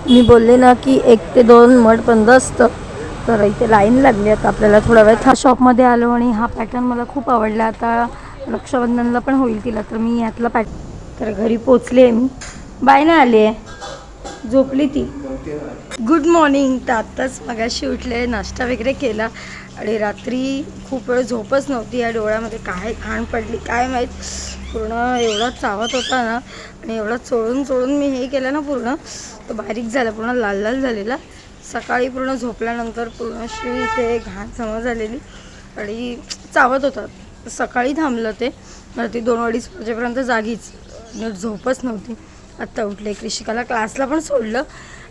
मी बोलले ना की 1 ते 2 मठ बंद असतं, तर इथे लाईन लागली. आता आपल्याला थोडा वेळ हा शॉपमध्ये आलो आणि हा पॅटर्न मला खूप आवडला. आता रक्षाबंधनला पण होईल तिला, तर मी यातला तर घरी पोचले आहे मी. बाय ना आली आहे, झोपली ती. Good morning. तर आत्ताच मगाशी उठले, नाश्ता वगैरे केला आणि रात्री खूप वेळ झोपच नव्हती. या डोळ्यामध्ये काय घाण पडली काय माहीत, पूर्ण एवढा चावत होता ना आणि एवढा चोळून चोळून मी हे केलं ना पूर्ण, तो बारीक झाला, पूर्ण लाल लाल झालेला. सकाळी पूर्ण झोपल्यानंतर पूर्ण अशी ते घाण जमा झालेली आणि चावत होता. सकाळी थांबलं ते, रात्री 2-2:30 वाजेपर्यंत जागीच, नीट झोपच नव्हती. आत्ता उठले. कृषिकाला क्लासला पण सोडलं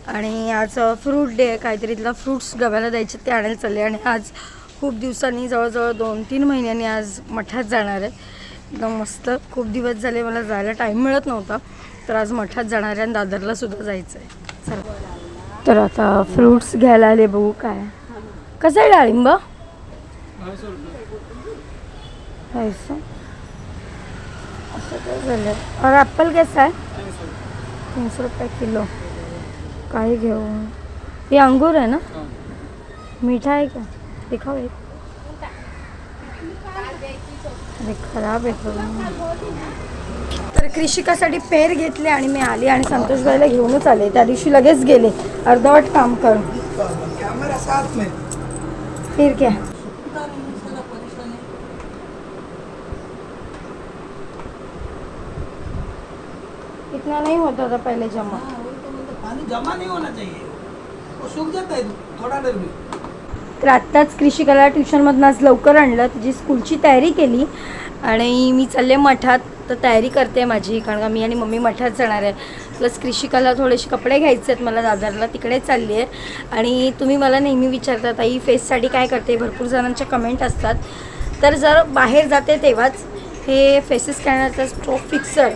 आणि आज फ्रूट डे आहे, काहीतरी तिला फ्रूट्स डब्याला द्यायचे ते आणायला चालले. आणि आज खूप दिवसांनी, जवळजवळ 2-3 महिन्यांनी आज मठात जाणार आहे. एकदम मस्त. खूप दिवस झाले मला जायला टाईम मिळत नव्हता, तर आज मठात जाणार आहे आणि दादरला सुद्धा जायचं आहे. चला, तर आता फ्रूट्स घ्यायला आले. बघू काय कसं आहे डाळिंब. ऐसा असं काय झालं. और ॲप्पल कैसा है? 300 रुपये किलो. काय घेऊ. ये अंगूर है ना, मीठा है क्या, दिखाओ एक. अरे खराब आहे तो. तर कृषिकासाठी पेर घेतले आणि मी आले आणि संतोषबाईला घेऊनच आले. त्या दिवशी लगेच गेले, अर्धवट काम करून. फिर क्या इतना नहीं होता था पहले जमा. पानी जमा नहीं होना चाहिए, वो सूख जाता है थोड़ा देर में. तर आत्ताच कृषिकाला ट्युशनमधून आज लवकर आणलं, तिची स्कूलची तयारी केली आणि मी चालले मठात. तर तयारी करते माझी, कारण का मी आणि मम्मी मठात जाणार आहे. प्लस कृषिकाला थोडेसे कपडे घ्यायचे आहेत मला दादरला, तिकडे चालली आहे. आणि तुम्ही मला नेहमी विचारता ताई फेससाठी काय करते, भरपूर जणांच्या कमेंट असतात. तर जर बाहेर जाते तेव्हाच हे फेसेस करण्याचा स्ट्रोक फिक्सर,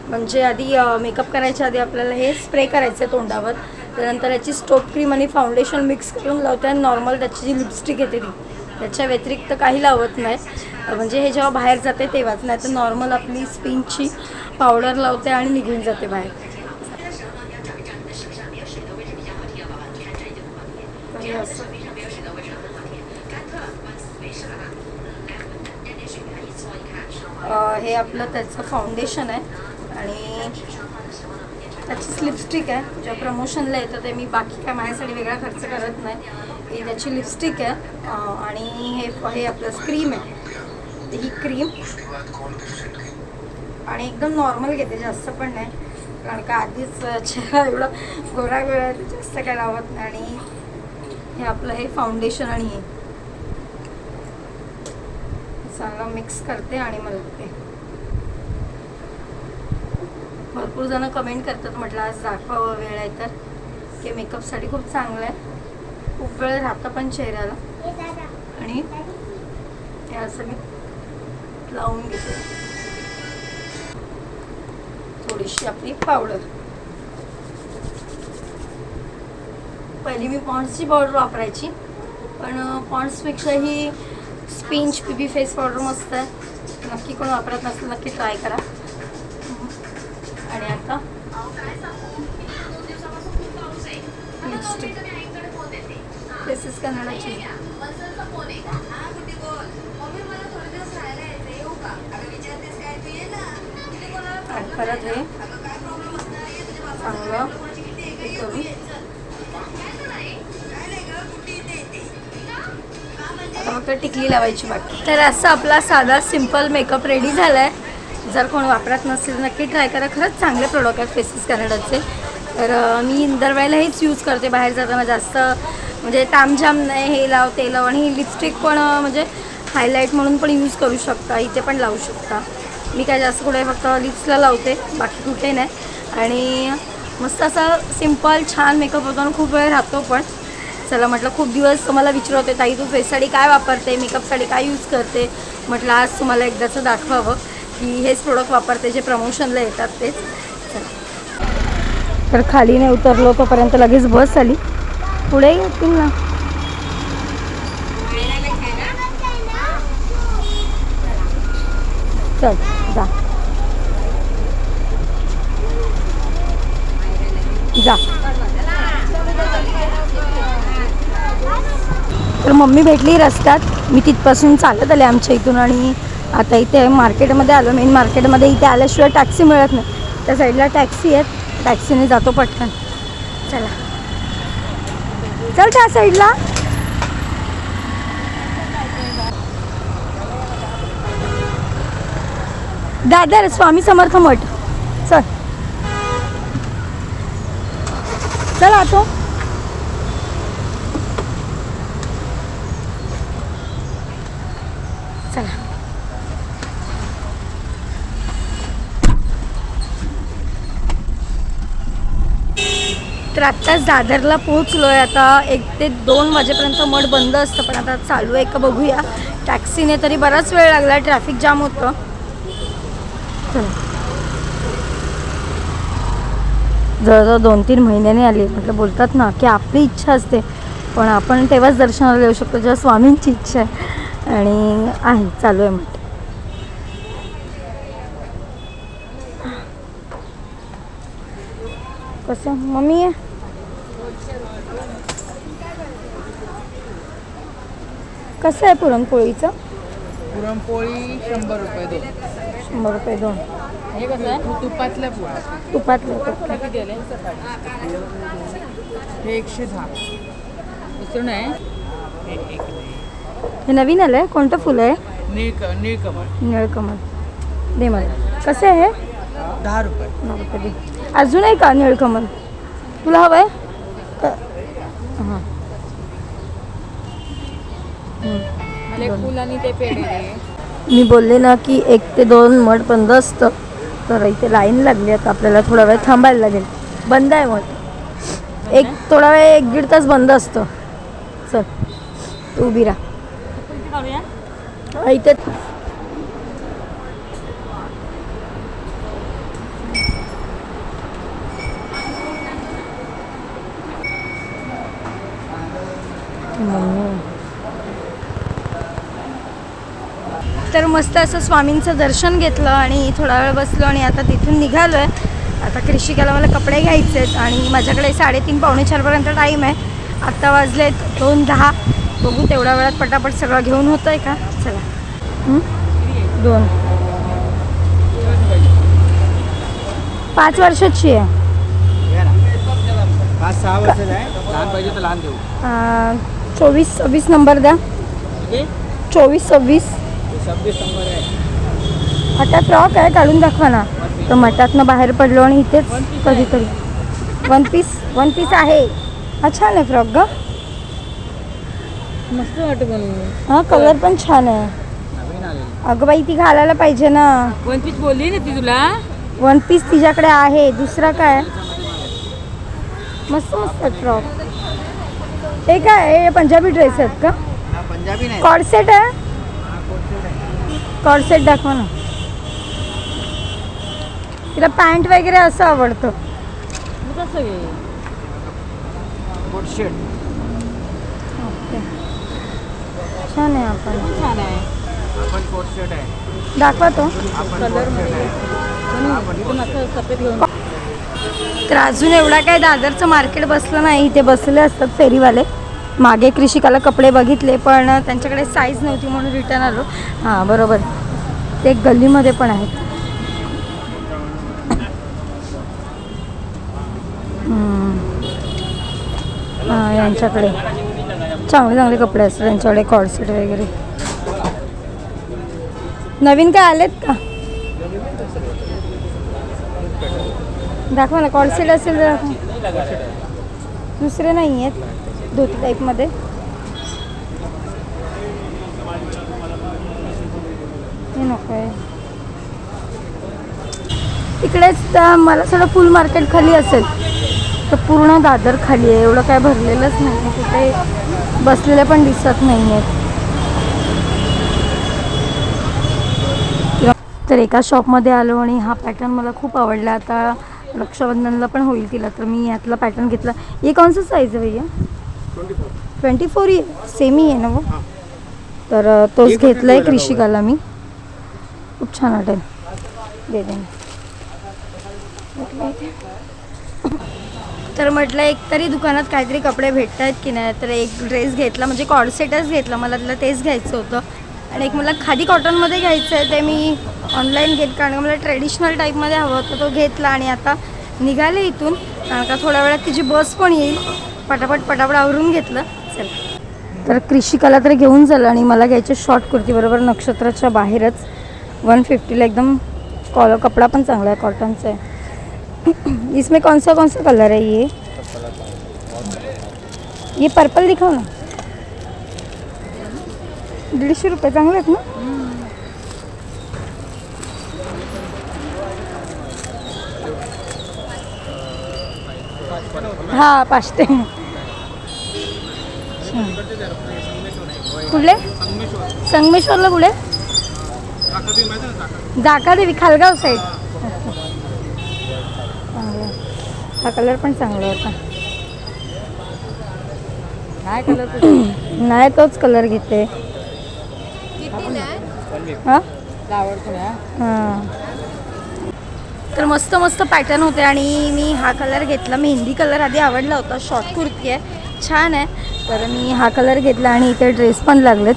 म्हणजे आधी मेकअप करायच्या आधी आपल्याला हे स्प्रे करायचं आहे तोंडावर, त्यानंतर याची स्टोप क्रीम आणि फाउंडेशन मिक्स करून लावते आणि नॉर्मल त्याची जी लिपस्टिक येते ती, त्याच्या व्यतिरिक्त काही लावत नाही. म्हणजे हे जेव्हा बाहेर जाते तेव्हाच, नाही तर नॉर्मल आपली स्पिनची पावडर लावते आणि निघून जाते बाहेर. हे आपलं त्याचं फाउंडेशन आहे आणि त्याचीच लिपस्टिक आहे. ज्या प्रमोशनला येतं ते मी बाकी काय माझ्यासाठी वेगळा खर्च करत नाही. ही त्याची लिपस्टिक आहे आणि हे आपलं क्रीम आहे. ही क्रीम आणि एकदम नॉर्मल घेते, जास्त पण नाही, कारण का आधीच चेहरा एवढा गोरा गोरा जास्त काय लावत नाही. आणि हे आपलं हे फाउंडेशन आणि हे चांगलं मिक्स करते आणि मला ते. भरपूर जण कमेंट करतात, म्हटलं आज दाखवावं वेळ आहे तर, की मेकअपसाठी खूप चांगलं आहे, खूप वेळ राहतं पण चेहऱ्याला. आणि हे असं मी लावून घेते. थोडीशी आपली पावडर. पहिली मी पॉन्ड्सची पावडर वापरायची, पण पॉन्ड्सपेक्षा ही स्पिंच BB फेस पावडर मस्त आहे. नक्की कोण वापरत नसेल नक्की ट्राय करा. आणि आता लिपस्टिक फेसेस कन्नडाची. आणि परत हे चांगलं हे करून आता फक्त टिकली लावायची बाकी. तर असं आपला साधा सिम्पल मेकअप रेडी झाला आहे. जर कोण वापरत नसेल नक्की ट्राय करा, खरंच चांगले प्रोडक्ट आहेत फेसेस कॅनडाचे. तर मी दरवेळेला हेच यूज करते बाहेर जाताना, जास्त म्हणजे तामझाम नाही, हे लाव ते लाव. आणि ही लिपस्टिक पण म्हणजे हायलाईट म्हणून पण यूज करू शकता, इथे पण लावू शकता. मी काय जास्त कुठे फक्त लिप्सला लावते, बाकी कुठे नाही. आणि मस्त असा सिम्पल छान मेकअप होतो आणि खूप वेळ राहतो पण. चला म्हटलं, खूप दिवस तुम्हाला विचारते ताई तू फेससाठी काय वापरते, मेकअपसाठी काय यूज करते. म्हटलं आज तुम्हाला एकदाचं दाखवावं की हेच प्रोडक्ट वापरते जे प्रमोशनला येतात तेच. तर खाली नाही उतरलो तोपर्यंत लगेच बस आली. पुढे येतील ना. चल जा जा. तर मम्मी भेटली रस्त्यात, मी तिथपासून चालत आले आमच्या इथून आणि आता इथे मार्केटमध्ये आलो. मेन मार्केटमध्ये इथे आल्याशिवाय टॅक्सी मिळत नाही. त्या साईडला टॅक्सी आहेत, टॅक्सीने जातो पटकन. चला चल त्या साईडला. दादर स्वामी समर्थ मठ. चल चल आतो. चला तर आत्ताच दादरला पोहोचलो आहे. आता 1 ते 2 वाजेपर्यंत मठ बंद असतं, पण आता चालू आहे का बघूया. टॅक्सीने तरी बराच वेळ लागला, ट्रॅफिक जाम होतं. चला जवळजवळ 2-3 महिन्याने आली. म्हटलं बोलतात ना की आपली इच्छा असते, पण आपण तेव्हाच दर्शनाला येऊ शकतो जेव्हा स्वामींची इच्छा आहे. आणि आहे चालू आहे मठ. कसं मम्मी आहे कसं आहे पुरणपोळीचं? पुरणपोळी 100 रुपये 2. 100 रुपये 2. हे कसं आहे तुपातल्या पोळ्या. तुपातलं किती दिले? हे 110. दुसरं नाही हे नवीन आलं आहे. कोणतं फुल आहे? नीलकमल. निळकमल. दे मला. कसं आहे हे? 10 रुपये. 9 रुपये दे. अजून आहे का निळकमल? तुला हवं आहे? हां मला एक फुल आणि ते पेढे दे. मी बोलले ना की 1 ते 2 मठ बंद असतं, तर इथे लाईन लागली. आता आपल्याला थोडा वेळ थांबायला लागेल. बंद आहे मठ. थोडा वेळ 1-1.5 तास बंद असतं. चल तू उभी राहा इथे. तर मस्त असं स्वामींचं दर्शन घेतलं आणि थोडा वेळ बसलो आणि आता तिथून निघालो आहे. आता कृषिकाला मला कपडे घ्यायचे आहेत आणि माझ्याकडे 3:30-4:45पर्यंत टाईम आहे. आत्ता वाजलेत 2:10. बघू तेवढ्या वेळात पटापट सगळं घेऊन होतं आहे का. चला 2. 5 वर्षाची आहे. 5-6 वर्षाचं आहे. लहान पाहिजे तर लहान देऊ. 24-26 नंबर द्या. 24-26. 26 नंबर आहे. आता फ्रॉक आहे, काढून दाखवा ना. तर मठातनं बाहेर पडलो आणि इथेच कधीतरी. 1 पीस आहे. हा छान आहे फ्रॉक ग. मस्त वाटतं पण. हा कलर पण छान आहे. नवीन आलेली. अगं बाई ती घालायला पाहिजे ना. 1 पीस बोलली ना ती तुला. 1 पीस तिच्याकडे आहे. दुसरा काय? मस्त मस्त फ्रॉक. हे काय हे पंजाबी ड्रेस आहेत का? पंजाबी नाही. कॉर्सेट आहे. कॉर्सेट दाखवा ना. तिला पॅन्ट वगैरे असं आवडतं. कसं घे कोट शर्ट. ओके छान आहे. आपण छान आहे. आपण कोट शर्ट आहे. दाखवा तो. कलरमध्ये सफेद घेऊन. तर अजून एवढा काय दादरचं मार्केट बसलं नाही. इथे बसले असतात फेरीवाले. मागे कृषिकाला कपडे बघितले पण त्यांच्याकडे साईज नव्हती म्हणून रिटर्न आलो. हां बरोबर. ते गल्लीमध्ये पण आहेत. हां यांच्याकडे चांगले चांगले कपडे असतात त्यांच्याकडे. कॉर्सेट वगैरे नवीन काय आलेत का दाखवा ना. कॉर्सेट असेल तर दुसरे नाही आहेत धोती टाईपमध्ये. हे नको आहे. इकडेच तर मला सगळं फुल मार्केट खाली असेल तर पूर्ण दादर खाली आहे. एवढं काय भरलेलंच नाही. कुठे बसलेले पण दिसत नाही आहेत. तर एका शॉपमध्ये आलो आणि हा पॅटर्न मला खूप आवडला. आता रक्षाबंधनला पण होईल तिला, तर मी यातला पॅटर्न घेतला. ये कौन सा साइज है भैया? 24 ही सेम ही आहे ना वो. तर तोच घेतला आहे कृषिकाला मी. खूप छान वाटेल. दे दे. तर म्हटलं एकतरी दुकानात काहीतरी कपडे भेटत आहेत की नाही. तर एक ड्रेस घेतला, म्हणजे कॉर्डसेटच घेतला, मला तिला तेच घ्यायचं होतं. आणि एक मला खादी कॉटनमध्ये घ्यायचं आहे, ते मी ऑनलाईन घेत कारण का मला ट्रेडिशनल टाईपमध्ये हवं होतं. तो घेतला आणि आता निघाले इथून, कारण का थोड्या वेळात तिची बस पण येईल. पटापट आवरून घेतलं. चला, तर कृषिकाला तर घेऊन झालं आणि मला घ्यायचे शॉर्ट कुर्ती, बरोबर नक्षत्राच्या बाहेरच 150ला. एकदम कपडा पण चांगला आहे, कॉटनचा आहे. इसमें कौन सा कलर है ये पर्पल दिखाओ ना. 150 रुपये, चांगले आहेत ना. हा 500. कुठले संगमेश्वरला कुठे. जाका देवी खालगाव साईड. हा कलर पण चांगला होता. काय कलर नाही तोच कलर घेते. हां आवडतो ना. हां, तर मस्त मस्त पॅटर्न होते आणि मी हा कलर घेतला. मेहंदी कलर आधी आवडला होता. शॉर्ट कुर्ती आहे, छान आहे. तर मी हा कलर घेतला आणि इथे ड्रेस पण लागलेत.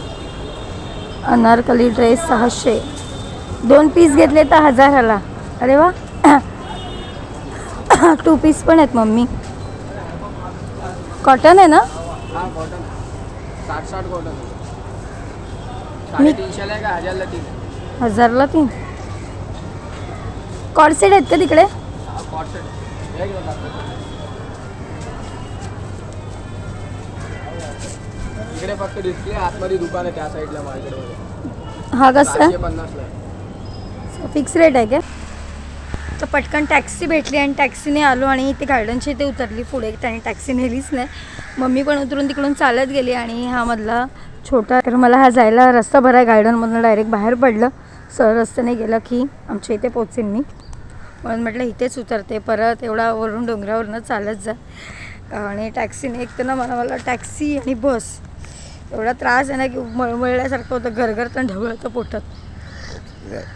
अनारकली ड्रेस 600, 2 पीस घेतले तर 1000ला. अरे वा. 2 पीस पण आहेत मम्मी. कॉटन आहे ना. हाँ कॉटन 60 कॉटन मी 350 का 1000ला 3. 1000ला 3. कॉर्डसेट आहेत का तिकडे. कॉट सेट एक इकडे फक्त डिस्प्ले आतमध्ये दुकान आहे त्या साईडला मार्केटमध्ये. हा कसा 750ला. फिक्स रेट आहे का. तर पटकन टॅक्सी भेटली आणि टॅक्सीने आलो आणि इथे गार्डनच्या इथे उतरली. पुढे त्याने टॅक्सी नेलीच नाही. मम्मी पण उतरून तिकडून चालत गेली आणि हा मधला छोटा, तर मला हा जायला रस्ता भरा आहे. गार्डनमधून डायरेक्ट बाहेर पडलं. सरळ रस्त्याने गेलं की आमच्या इथे पोचेन मी, म्हणून म्हटलं इथेच उतरते. परत एवढा वरून डोंगरावरनं चालत जा. आणि टॅक्सीने एक तर ना मला टॅक्सी आणि बस एवढा त्रास आहे ना की मळमळल्यासारखं होतं. गरगरतं ढवळतं पोटात.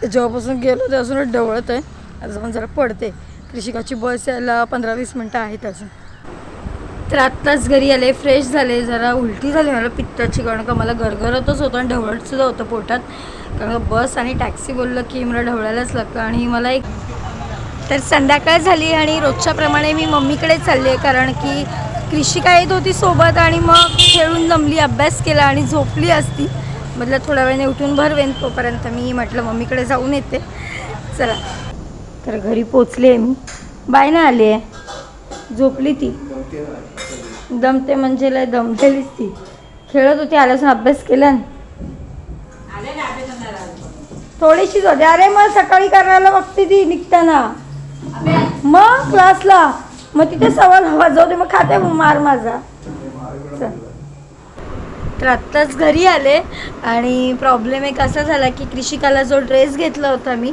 जेव्हापासून गेलो तेव्हापासून ढवळत आहे. अजून जरा पडते. कृषिकाची बस यायला 15-20 मिनटं आहेत अजून. तर आत्ताच घरी आले, फ्रेश झाले. जरा उलटी झाली मला पित्ताची, कारण का मला गरगरतच होतं आणि ढवळतसुद्धा होतं पोटात. कारण का बस आणि टॅक्सी बोललं की मला ढवळायलाच लागतं. आणि मला एक तर संध्याकाळ झाली आणि रोजच्याप्रमाणे मी मम्मीकडे चालली आहे, कारण की कृषिका येत होती सोबत आणि मग खेळून जमली, अभ्यास केला आणि झोपली असती. म्हटलं थोड्या वेळाने उठून भरवेन, तोपर्यंत मी म्हटलं मम्मीकडे जाऊन येते. चला, तर घरी पोचले मी. बाय ना आली आहे. झोपली ती. दमते म्हणजे लय दमतेलीच ती. खेळत होती, आल्यासून अभ्यास केला. थोडीशीच होते. अरे मग सकाळी करायला बघते ती निघताना, मग क्लासला, मग तिथे 1:15 वाजवते, मग खाते मार माझा. तर आत्ताच घरी आले आणि प्रॉब्लेम एक असा झाला की कृषिकाला जो ड्रेस घेतला होता मी,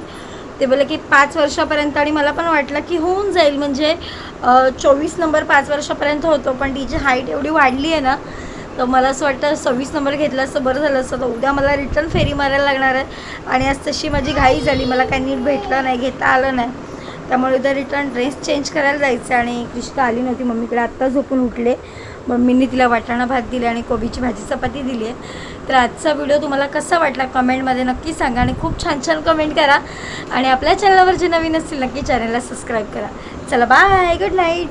ते बोलले की 5 वर्षापर्यंत, आणि मला पण वाटलं की होऊन जाईल, म्हणजे 24 नंबर 5 वर्षापर्यंत होतो. पण तिची हाईट एवढी वाढली आहे ना, तर मला असं वाटतं 26 नंबर घेतला असतं बरं झालं असतं. तर उद्या मला रिटर्न फेरी मारायला लागणार आहे आणि आज तशी माझी घाई झाली, मला काही नीट भेटलं नाही, घेता आलं नाही. त्यामुळे उद्या रिटर्न ड्रेस चेंज करायला जायचं. आणि कृषिका आली नव्हती मम्मीकडे, आत्ता झोपून उठले. मम्मींनी तिला वाटाणा भात दिले आणि कोबीची भाजी चपाती दिली आहे. तर आजचा व्हिडिओ तुम्हाला कसा वाटला कमेंटमध्ये नक्की सांगा आणि खूप छान छान कमेंट करा. आणि आपल्या चॅनलवर जे नवीन असतील नक्की चॅनलला सबस्क्राईब करा. चला बाय, गुड नाईट.